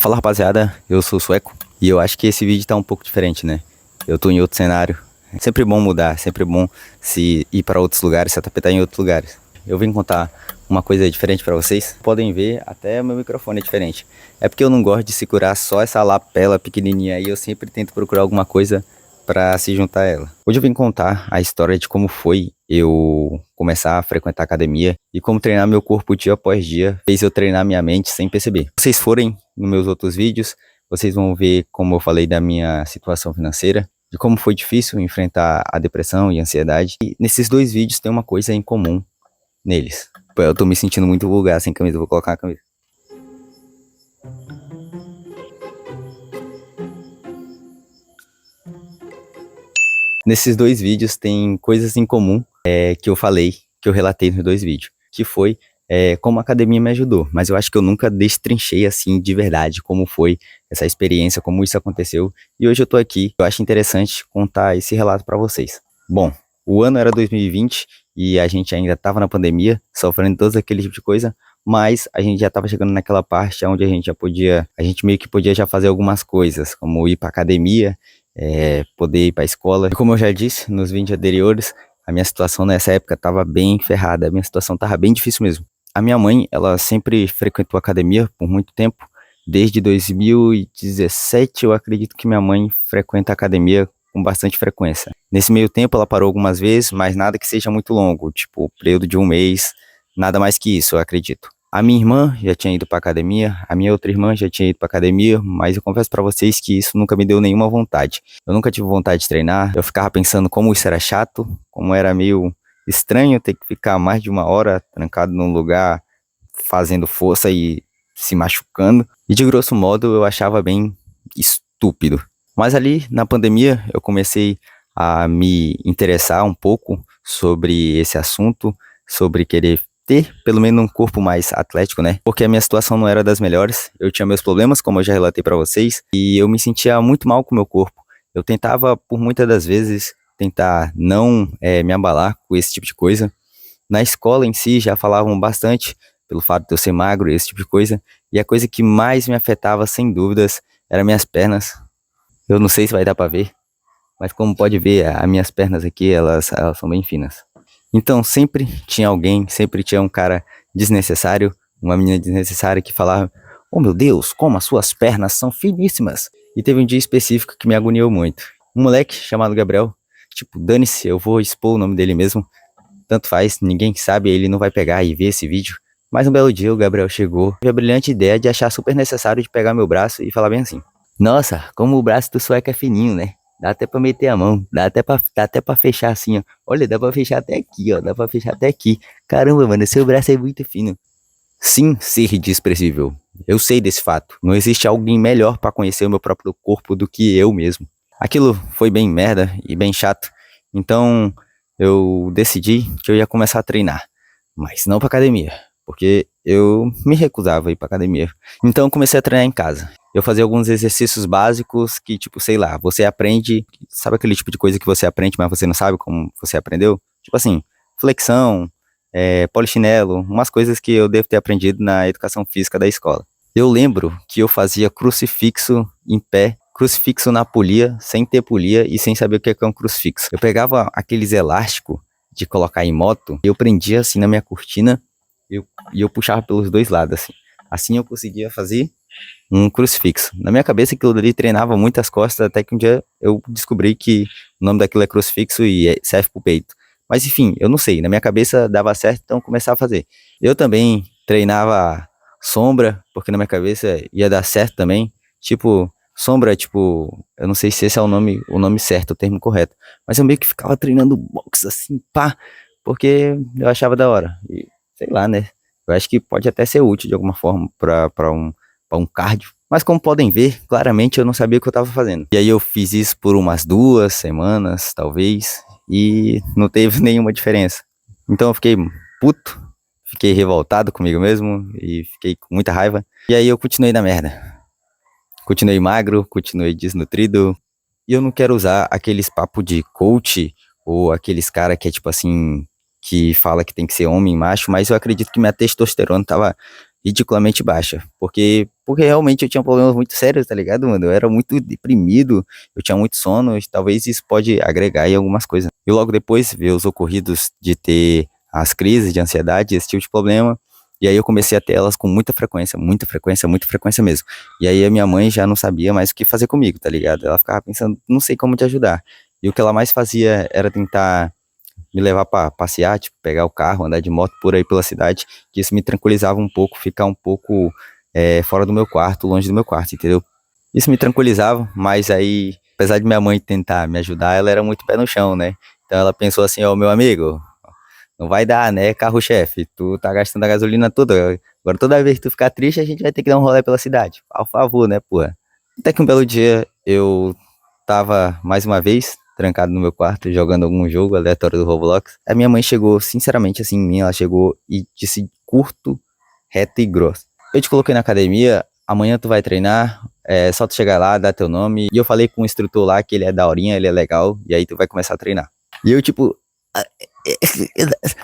Fala rapaziada, eu sou o Sueco e eu acho que esse vídeo tá um pouco diferente, né? Eu tô em outro cenário. É sempre bom mudar, sempre bom se ir para outros lugares, se atapetar em outros lugares. Eu vim contar uma coisa diferente para vocês. Podem ver, até meu microfone é diferente. É porque eu não gosto de segurar só essa lapela pequenininha aí, eu sempre tento procurar alguma coisa para se juntar a ela. Hoje eu vim contar a história de como foi eu começar a frequentar a academia e como treinar meu corpo dia após dia fez eu treinar minha mente sem perceber. Se vocês forem nos meus outros vídeos, vocês vão ver como eu falei da minha situação financeira, de como foi difícil enfrentar a depressão e a ansiedade. E nesses dois vídeos tem uma coisa em comum neles. Eu tô me sentindo muito vulgar sem camisa, vou colocar a camisa. Nesses dois vídeos tem coisas em comum que eu falei, que eu relatei nos dois vídeos, que foi como a academia me ajudou, mas eu acho que eu nunca destrinchei assim de verdade como foi essa experiência, como isso aconteceu, e hoje eu tô aqui, eu acho interessante contar esse relato para vocês. Bom, o ano era 2020 e a gente ainda tava na pandemia, sofrendo todo aquele tipo de coisa, mas a gente já tava chegando naquela parte onde a gente meio que podia já fazer algumas coisas, como ir pra academia, poder ir para a escola. E como eu já disse nos vídeos anteriores, a minha situação nessa época estava bem ferrada, a minha situação estava bem difícil mesmo. A minha mãe, ela sempre frequentou academia por muito tempo, desde 2017 eu acredito que minha mãe frequenta academia com bastante frequência. Nesse meio tempo ela parou algumas vezes, mas nada que seja muito longo, tipo período de um mês, nada mais que isso, eu acredito. A minha irmã já tinha ido para academia, a minha outra irmã já tinha ido para academia, mas eu confesso para vocês que isso nunca me deu nenhuma vontade. Eu nunca tive vontade de treinar, eu ficava pensando como isso era chato, como era meio estranho ter que ficar mais de uma hora trancado num lugar fazendo força e se machucando. E de grosso modo eu achava bem estúpido. Mas ali na pandemia eu comecei a me interessar um pouco sobre esse assunto, sobre querer ter pelo menos um corpo mais atlético, né? Porque a minha situação não era das melhores, eu tinha meus problemas, como eu já relatei pra vocês, e eu me sentia muito mal com o meu corpo. Eu tentava, por muitas das vezes, tentar não me abalar com esse tipo de coisa. Na escola em si já falavam bastante pelo fato de eu ser magro e esse tipo de coisa, e a coisa que mais me afetava, sem dúvidas, eram minhas pernas. Eu não sei se vai dar pra ver, mas como pode ver, as minhas pernas aqui, elas são bem finas. Então sempre tinha alguém, sempre tinha um cara desnecessário, uma menina desnecessária que falava: "Oh meu Deus, como as suas pernas são finíssimas." E teve um dia específico que me agoniou muito. Um moleque chamado Gabriel, tipo, dane-se, eu vou expor o nome dele mesmo, tanto faz, ninguém sabe, ele não vai pegar e ver esse vídeo. Mas um belo dia o Gabriel chegou, teve a brilhante ideia de achar super necessário de pegar meu braço e falar bem assim: "Nossa, como o braço do Sueco é fininho, né? Dá até pra meter a mão, dá até pra fechar assim, ó. Olha, dá pra fechar até aqui, ó. Dá pra fechar até aqui. Caramba, mano, seu braço é muito fino." Sim, ser desprezível. Eu sei desse fato. Não existe alguém melhor pra conhecer o meu próprio corpo do que eu mesmo. Aquilo foi bem merda e bem chato. Então, eu decidi que eu ia começar a treinar. Mas não pra academia, porque eu me recusava a ir pra academia. Então, eu comecei a treinar em casa. Eu fazia alguns exercícios básicos que, tipo, sei lá, você aprende, sabe aquele tipo de coisa que você aprende, mas você não sabe como você aprendeu? Tipo assim, flexão, polichinelo, umas coisas que eu devo ter aprendido na educação física da escola. Eu lembro que eu fazia crucifixo em pé, crucifixo na polia, sem ter polia e sem saber o que é um crucifixo. Eu pegava aqueles elásticos de colocar em moto, eu prendia assim na minha cortina e eu puxava pelos dois lados, assim. Assim eu conseguia fazer um crucifixo. Na minha cabeça aquilo ali treinava muitas costas, até que um dia eu descobri que o nome daquilo é crucifixo e serve pro peito. Mas enfim, eu não sei, na minha cabeça dava certo, então eu começava a fazer. Eu também treinava sombra, porque na minha cabeça ia dar certo também. Tipo, sombra, tipo, eu não sei se esse é o nome certo, o termo correto. Mas eu meio que ficava treinando boxe assim, pá, porque eu achava da hora. E sei lá, né? Eu acho que pode até ser útil de alguma forma para um cardio. Mas como podem ver, claramente eu não sabia o que eu estava fazendo. E aí eu fiz isso por umas 2 semanas, talvez, e não teve nenhuma diferença. Então eu fiquei puto, fiquei revoltado comigo mesmo e fiquei com muita raiva. E aí eu continuei na merda. Continuei magro, continuei desnutrido. E eu não quero usar aqueles papo de coach ou aqueles cara que é tipo assim, que fala que tem que ser homem, macho, mas eu acredito que minha testosterona tava ridiculamente baixa, porque porque realmente eu tinha problemas muito sérios, tá ligado, mano? Eu era muito deprimido, eu tinha muito sono, e talvez isso pode agregar em algumas coisas. E logo depois ver os ocorridos de ter as crises de ansiedade, esse tipo de problema. E aí eu comecei a ter elas com muita frequência, muita frequência, muita frequência mesmo. E aí a minha mãe já não sabia mais o que fazer comigo, tá ligado? Ela ficava pensando, não sei como te ajudar. E o que ela mais fazia era tentar me levar para passear, tipo, pegar o carro, andar de moto por aí pela cidade, que isso me tranquilizava um pouco, ficar um pouco fora do meu quarto, longe do meu quarto, entendeu? Isso me tranquilizava, mas aí, apesar de minha mãe tentar me ajudar, ela era muito pé no chão, né? Então ela pensou assim, ó, meu amigo, não vai dar, né, carro-chefe, tu tá gastando a gasolina toda, agora toda vez que tu ficar triste, a gente vai ter que dar um rolê pela cidade, por favor, né, porra? Até que um belo dia, eu tava, mais uma vez, trancado no meu quarto, jogando algum jogo aleatório do Roblox. A minha mãe chegou, sinceramente, assim, em mim, ela chegou e disse curto, reto e grosso: eu te coloquei na academia, amanhã tu vai treinar, é só tu chegar lá, dar teu nome. E eu falei com o instrutor lá que ele é daorinha, ele é legal, e aí tu vai começar a treinar. E eu, tipo...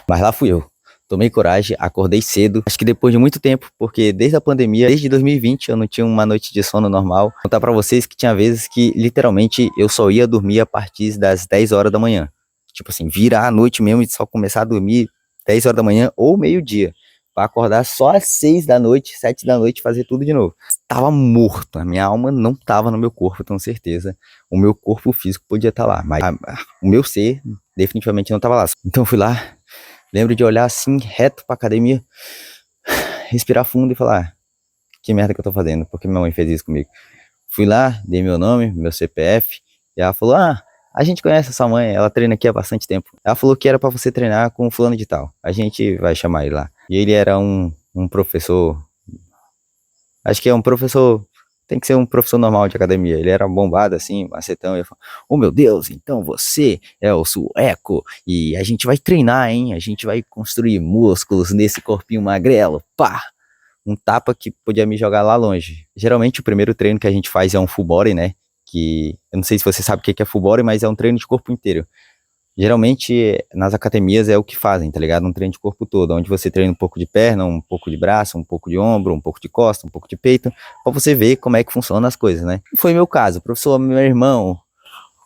Mas lá fui eu. Tomei coragem, acordei cedo, acho que depois de muito tempo, porque desde a pandemia, desde 2020, eu não tinha uma noite de sono normal. Vou contar pra vocês que tinha vezes que, literalmente, eu só ia dormir a partir das 10 horas da manhã. Tipo assim, virar a noite mesmo e só começar a dormir 10 horas da manhã ou meio-dia. Pra acordar só às 6 da noite, 7 da noite, fazer tudo de novo. Tava morto, a minha alma não tava no meu corpo, tenho certeza. O meu corpo físico podia estar lá, mas o meu ser definitivamente não tava lá. Então eu fui lá, lembro de olhar assim, reto pra academia, respirar fundo e falar: que merda que eu tô fazendo? Por que minha mãe fez isso comigo? Fui lá, dei meu nome, meu CPF, e ela falou: ah, a gente conhece a sua mãe, ela treina aqui há bastante tempo. Ela falou que era pra você treinar com o fulano de tal. A gente vai chamar ele lá. E ele era um professor, acho que é um professor, tem que ser um professor normal de academia. Ele era bombado assim, macetão, e ele falou: oh meu Deus, então você é o sueco, e a gente vai treinar, hein? A gente vai construir músculos nesse corpinho magrelo, pá! Um tapa que podia me jogar lá longe. Geralmente o primeiro treino que a gente faz é um full body, né? Que eu não sei se você sabe o que é full body, mas é um treino de corpo inteiro. Geralmente nas academias é o que fazem, tá ligado? Um treino de corpo todo, onde você treina um pouco de perna, um pouco de braço, um pouco de ombro, um pouco de costa, um pouco de peito, pra você ver como é que funcionam as coisas, né? Foi meu caso, professor, meu irmão,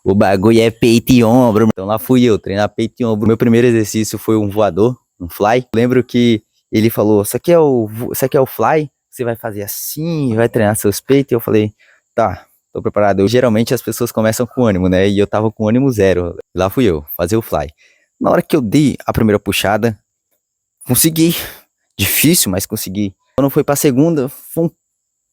o bagulho é peito e ombro. Então lá fui eu, treinar peito e ombro. Meu primeiro exercício foi um voador, um fly. Lembro que ele falou: isso aqui é o fly? Você vai fazer assim, vai treinar seus peitos? E eu falei: tá, tô preparado. Geralmente as pessoas começam com ânimo, né? E eu tava com ânimo zero. Lá fui eu, fazer o fly. Na hora que eu dei a primeira puxada, consegui. Difícil, mas consegui. Quando foi pra segunda, foi um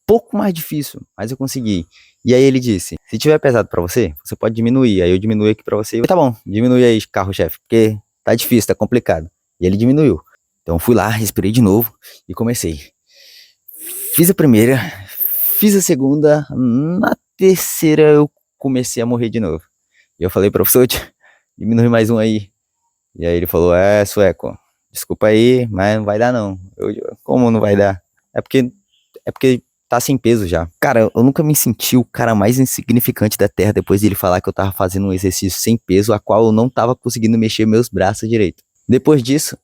pouco mais difícil, mas eu consegui. E aí ele disse: se tiver pesado pra você, você pode diminuir. Aí eu diminui aqui pra você. Tá bom, diminui aí, carro-chefe, porque tá difícil, tá complicado. E ele diminuiu. Então fui lá, respirei de novo e comecei. Fiz a primeira, fiz a segunda, na terceira eu comecei a morrer de novo. E eu falei: professor, diminui mais um aí. E aí ele falou: é, sueco, desculpa aí, mas não vai dar não. Como não vai dar? É porque tá sem peso já. Cara, eu nunca me senti o cara mais insignificante da Terra depois de ele falar que eu tava fazendo um exercício sem peso, a qual eu não tava conseguindo mexer meus braços direito. Depois disso,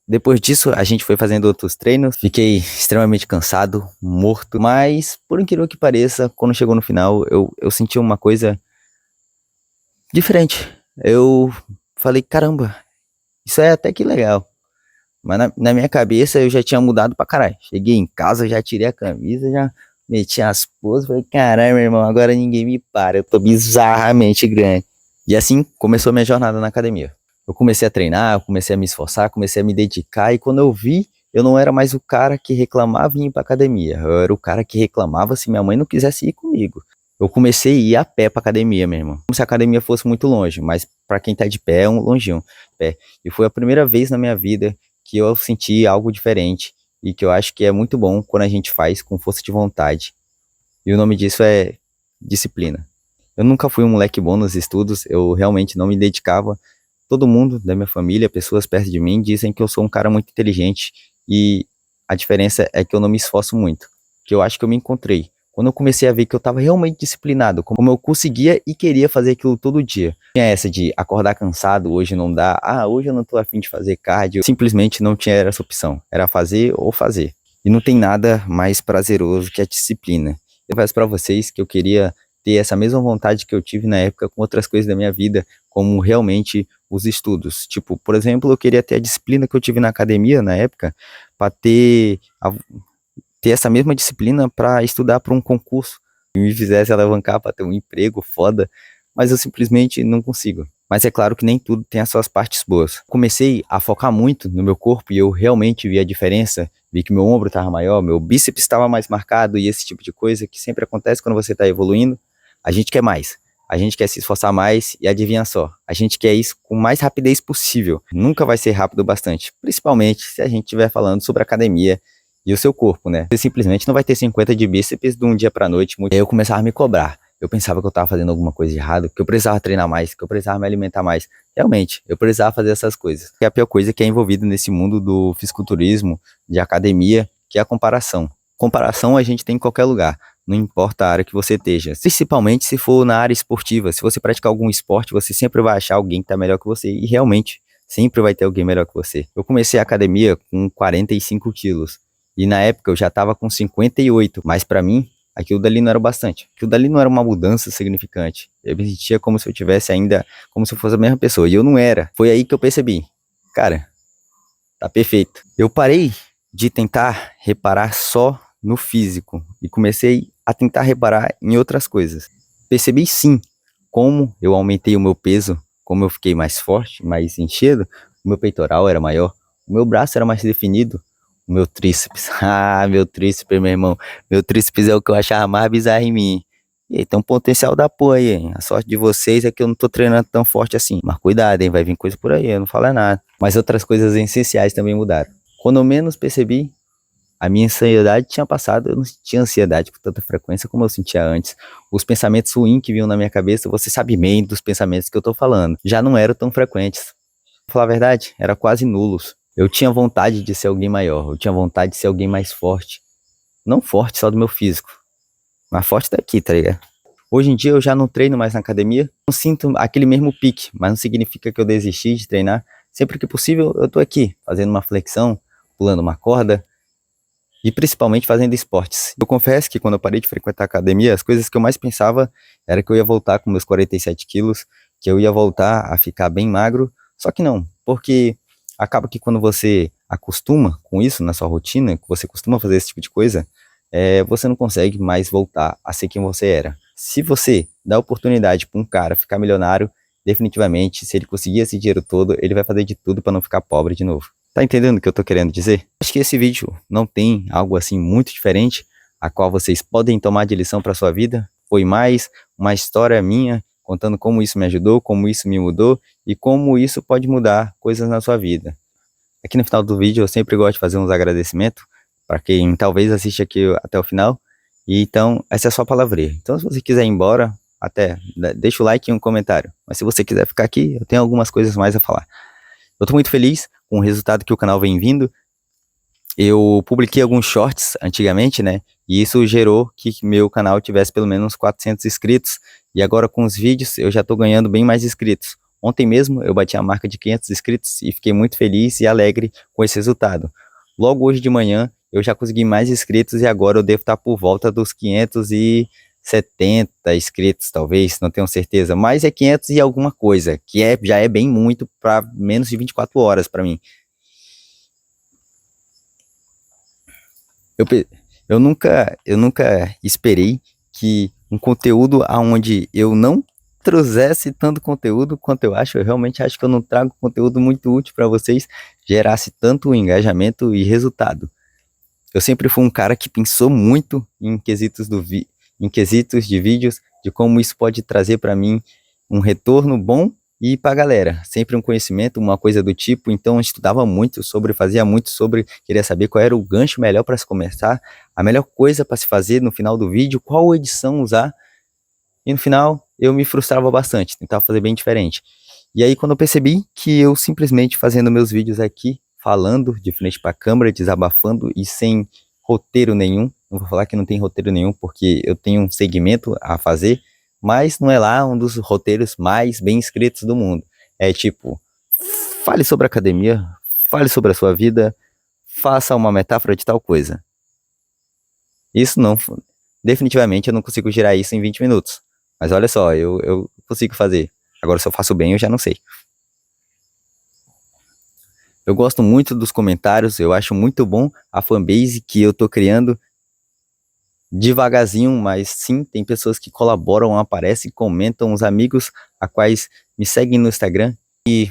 a gente foi fazendo outros treinos. Fiquei extremamente cansado, morto. Mas, por incrível que pareça, quando chegou no final, eu senti uma coisa diferente. Eu falei: caramba, isso é até que legal. Mas na minha cabeça eu já tinha mudado pra caralho. Cheguei em casa, já tirei a camisa, já meti as poses. Falei: caralho, meu irmão, agora ninguém me para. Eu tô bizarramente grande. E assim começou a minha jornada na academia. Eu comecei a treinar, eu comecei a me esforçar, comecei a me dedicar. E quando eu vi, eu não era mais o cara que reclamava em ir pra academia. Eu era o cara que reclamava se minha mãe não quisesse ir comigo. Eu comecei a ir a pé pra academia, meu irmão. Como se a academia fosse muito longe, mas pra quem tá de pé é um longinho. E foi a primeira vez na minha vida que eu senti algo diferente e que eu acho que é muito bom quando a gente faz com força de vontade. E o nome disso é disciplina. Eu nunca fui um moleque bom nos estudos, eu realmente não me dedicava. Todo mundo da minha família, pessoas perto de mim, dizem que eu sou um cara muito inteligente e a diferença é que eu não me esforço muito, que eu acho que eu me encontrei. Quando eu comecei a ver que eu estava realmente disciplinado, como eu conseguia e queria fazer aquilo todo dia. Tinha essa de acordar cansado, hoje não dá, hoje eu não tô afim de fazer cardio. Simplesmente não tinha essa opção, era fazer ou fazer. E não tem nada mais prazeroso que a disciplina. Eu peço para vocês que eu queria ter essa mesma vontade que eu tive na época com outras coisas da minha vida, como realmente os estudos. Tipo, por exemplo, eu queria ter a disciplina que eu tive na academia na época, para ter essa mesma disciplina para estudar para um concurso que me fizesse alavancar para ter um emprego foda, mas eu simplesmente não consigo. Mas é claro que nem tudo tem as suas partes boas. Comecei a focar muito no meu corpo e eu realmente vi a diferença. Vi que meu ombro estava maior, meu bíceps estava mais marcado e esse tipo de coisa que sempre acontece quando você está evoluindo. A gente quer mais. A gente quer se esforçar mais e adivinha só, a gente quer isso com mais rapidez possível. Nunca vai ser rápido bastante, principalmente se a gente estiver falando sobre academia e o seu corpo, né? Você simplesmente não vai ter 50 de bíceps de um dia pra noite. Aí eu começava a me cobrar. Eu pensava que eu tava fazendo alguma coisa de errado, que eu precisava treinar mais, que eu precisava me alimentar mais. Realmente, eu precisava fazer essas coisas. E a pior coisa que é envolvida nesse mundo do fisiculturismo, de academia, que é a comparação. Comparação a gente tem em qualquer lugar, não importa a área que você esteja. Principalmente se for na área esportiva. Se você praticar algum esporte, você sempre vai achar alguém que tá melhor que você. E realmente, sempre vai ter alguém melhor que você. Eu comecei a academia com 45 quilos. E na época eu já tava com 58, mas pra mim, aquilo dali não era o bastante. Aquilo dali não era uma mudança significante. Eu me sentia como se eu tivesse ainda, como se eu fosse a mesma pessoa. E eu não era. Foi aí que eu percebi. Cara, tá perfeito. Eu parei de tentar reparar só no físico e comecei a tentar reparar em outras coisas. Percebi sim como eu aumentei o meu peso, como eu fiquei mais forte, mais enchido, o meu peitoral era maior, o meu braço era mais definido, o meu tríceps. Ah, meu tríceps, meu irmão. Meu tríceps é o que eu achava mais bizarro em mim. E aí, tem um potencial da porra aí, hein? A sorte de vocês é que eu não tô treinando tão forte assim. Mas cuidado, hein? Vai vir coisa por aí, eu não falo nada. Mas outras coisas essenciais também mudaram. Quando eu menos percebi, a minha ansiedade tinha passado. Eu não tinha ansiedade com tanta frequência como eu sentia antes. Os pensamentos ruins que vinham na minha cabeça, você sabe bem dos pensamentos que eu tô falando, já não eram tão frequentes. Pra falar a verdade, era quase nulos. Eu tinha vontade de ser alguém maior, eu tinha vontade de ser alguém mais forte. Não forte só do meu físico, mas forte daqui, tá ligado? Hoje em dia eu já não treino mais na academia, não sinto aquele mesmo pique, mas não significa que eu desisti de treinar. Sempre que possível eu tô aqui, fazendo uma flexão, pulando uma corda e principalmente fazendo esportes. Eu confesso que quando eu parei de frequentar a academia, as coisas que eu mais pensava era que eu ia voltar com meus 47 quilos, que eu ia voltar a ficar bem magro, só que não, porque acaba que quando você acostuma com isso na sua rotina, que você costuma fazer esse tipo de coisa, você não consegue mais voltar a ser quem você era. Se você dá oportunidade para um cara ficar milionário, definitivamente, se ele conseguir esse dinheiro todo, ele vai fazer de tudo para não ficar pobre de novo. Tá entendendo o que eu tô querendo dizer? Acho que esse vídeo não tem algo assim muito diferente, a qual vocês podem tomar de lição para sua vida. Foi mais uma história minha, contando como isso me ajudou, como isso me mudou e como isso pode mudar coisas na sua vida. Aqui no final do vídeo eu sempre gosto de fazer uns agradecimentos para quem talvez assiste aqui até o final. E então, essa é só a palavrinha. Então, se você quiser ir embora, deixa o like e um comentário. Mas se você quiser ficar aqui, eu tenho algumas coisas mais a falar. Eu tô muito feliz com o resultado que o canal vem vindo. Eu publiquei alguns shorts antigamente, né? E isso gerou que meu canal tivesse pelo menos 400 inscritos. E agora com os vídeos eu já tô ganhando bem mais inscritos. Ontem mesmo eu bati a marca de 500 inscritos e fiquei muito feliz e alegre com esse resultado. Logo hoje de manhã eu já consegui mais inscritos e agora eu devo estar por volta dos 570 inscritos, talvez, não tenho certeza. Mas é 500 e alguma coisa, que já é bem muito para menos de 24 horas para mim. Eu nunca esperei que um conteúdo aonde eu não trouxesse tanto conteúdo quanto eu acho. Eu realmente acho que eu não trago conteúdo muito útil para vocês, gerasse tanto engajamento e resultado. Eu sempre fui um cara que pensou muito em quesitos de vídeos, de como isso pode trazer para mim um retorno bom e para a galera. Sempre um conhecimento, uma coisa do tipo. Então eu estudava muito sobre, fazia muito sobre, queria saber qual era o gancho melhor para se começar, a melhor coisa para se fazer no final do vídeo, qual edição usar. E no final eu me frustrava bastante, tentava fazer bem diferente. E aí quando eu percebi que eu simplesmente fazendo meus vídeos aqui, falando de frente para a câmera, desabafando e sem roteiro nenhum, não vou falar que não tem roteiro nenhum porque eu tenho um segmento a fazer, mas não é lá um dos roteiros mais bem escritos do mundo. É tipo, fale sobre academia, fale sobre a sua vida, faça uma metáfora de tal coisa. Isso não, definitivamente eu não consigo girar isso em 20 minutos. Mas olha só, eu consigo fazer. Agora, se eu faço bem, eu já não sei. Eu gosto muito dos comentários, eu acho muito bom a fanbase que eu tô criando devagarzinho, mas sim, tem pessoas que colaboram, aparecem, comentam, os amigos a quais me seguem no Instagram.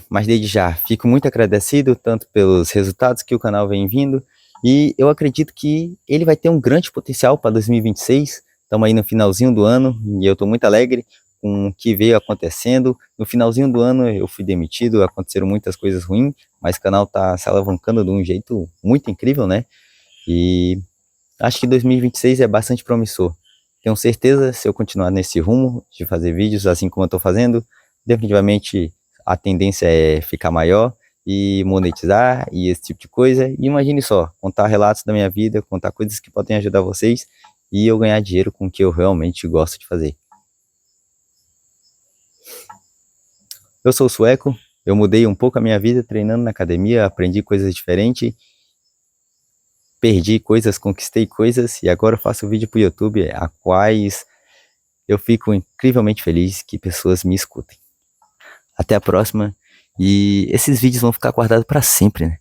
Mas desde já, fico muito agradecido tanto pelos resultados que o canal vem vindo e eu acredito que ele vai ter um grande potencial para 2026. Estamos aí no finalzinho do ano e eu estou muito alegre com o que veio acontecendo. No finalzinho do ano eu fui demitido, aconteceram muitas coisas ruins, mas o canal está se alavancando de um jeito muito incrível, né? E acho que 2026 é bastante promissor. Tenho certeza, se eu continuar nesse rumo de fazer vídeos assim como eu estou fazendo, definitivamente a tendência é ficar maior e monetizar e esse tipo de coisa. E imagine só, contar relatos da minha vida, contar coisas que podem ajudar vocês e eu ganhar dinheiro com o que eu realmente gosto de fazer. Eu sou sueco, eu mudei um pouco a minha vida treinando na academia, aprendi coisas diferentes, perdi coisas, conquistei coisas e agora eu faço vídeo para o YouTube, a quais eu fico incrivelmente feliz que pessoas me escutem. Até a próxima e esses vídeos vão ficar guardados para sempre, né?